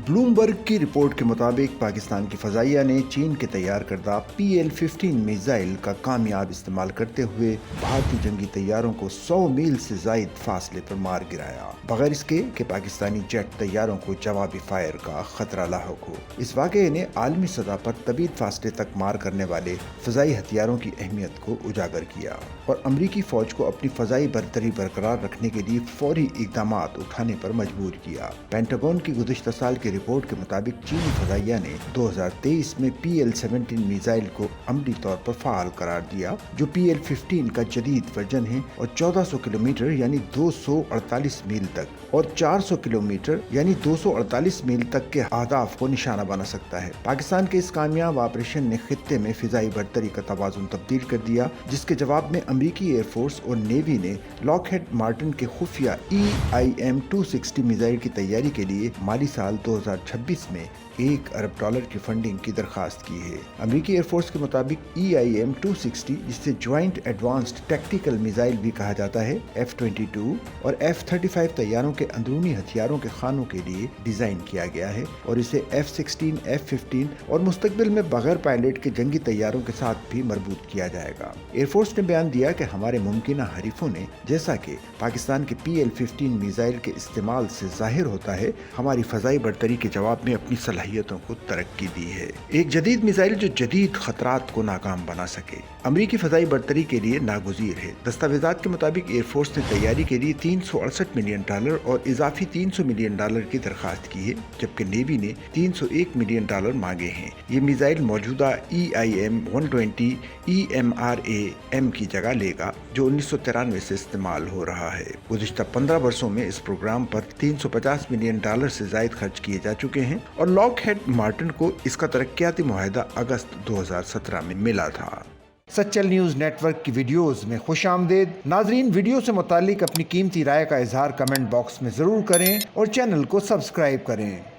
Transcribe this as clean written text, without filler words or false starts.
Bloomberg की report के मुताबिक पाकिस्तान की फजाइया ने चीन के तैयार करदा PL-15 मिसाइल का कामयाब इस्तेमाल करते हुए भारतीय जंगी तैयारों को 100 मील से जायद फासले पर मार गिराया, बगैर इसके कि पाकिस्तानी जेट तैयारों को जवाबी फायर का खतरा लाहक हो। इस वाक़ये ने आलमी सतह पर तवील फासले तक मार करने वाले फजाई हथियारों की अहमियत को उजागर किया और अमरीकी फौज को अपनी फजाई बरतरी बरकरार रखने के लिए फौरी इकदाम उठाने पर मजबूर किया। पेंटागन की गुज़िश्ता साल की रिपोर्ट के मुताबिक चीनी फजाइया ने 2023 में PL-17 मिसाइल को अमली तौर पर फाल करार दिया, जो PL-15 का जदीद वर्जन है और 1400 किलोमीटर यानी 248 मील तक और 400 किलोमीटर यानी 248 मील तक के अहदाफ को निशाना बना सकता है। पाकिस्तान के इस कामयाब ऑपरेशन ने खित्ते में फिजाई बरतरी का तवाज़ुन तब्दील कर दिया, जिसके जवाब में अमरीकी एयरफोर्स और नेवी ने लॉकहीड मार्टिन के खुफिया EIM-260 मिसाइल की तैयारी के लिए माली साल 2026 में $1 अरब की फंडिंग की दरखास्त की है। अमरीकी एयरफोर्स के मुताबिक EIM-260, जिसे ज्वाइंट एडवांस्ड टैक्टिकल मिसाइल भी कहा जाता है, F-22 और F-35 तैयारों के अंदरूनी हथियारों के खानों के लिए डिजाइन किया गया है और इसे F-16, F-15 और मुस्तकबिल में बगैर पायलट के जंगी तैयारों के साथ भी मरबूत किया जाएगा। एयरफोर्स ने बयान दिया कि हमारे मुमकिन हरीफों ने, जैसा कि पाकिस्तान के PL-15 मिसाइल के इस्तेमाल से जाहिर होता है, हमारी फजाई बरतरी के जवाब में अपनी सलाहियतों को तरक्की दी है। एक जदीद मिसाइल जो जदीद खतरात को नाकाम बना सके, अमरीकी फजाई बरतरी के लिए नागुज़ीर है। दस्तावेजात के मुताबिक एयरफोर्स ने तैयारी के लिए $368 मिलियन और इजाफी $300 मिलियन की दरखास्त की है, जबकि नेवी ने $301 मिलियन मांगे हैं। ये मिसाइल मौजूदा EIM-120 EMRAM की जगह लेगा, जो 1993 से इस्तेमाल हो रहा है। गुज़िश्ता 15 वर्षों में इस प्रोग्राम पर $350 मिलियन से जायद खर्च किए जा चुके हैं और लॉकहीड मार्टिन को इसका तरक्याती मुआहदा अगस्त 2017 में मिला था। सच्चल न्यूज़ नेटवर्क की वीडियोस में खुश आमदेद। नाजरीन, वीडियो से मुतालिक अपनी कीमती राय का इजहार कमेंट बॉक्स में ज़रूर करें और चैनल को सब्सक्राइब करें।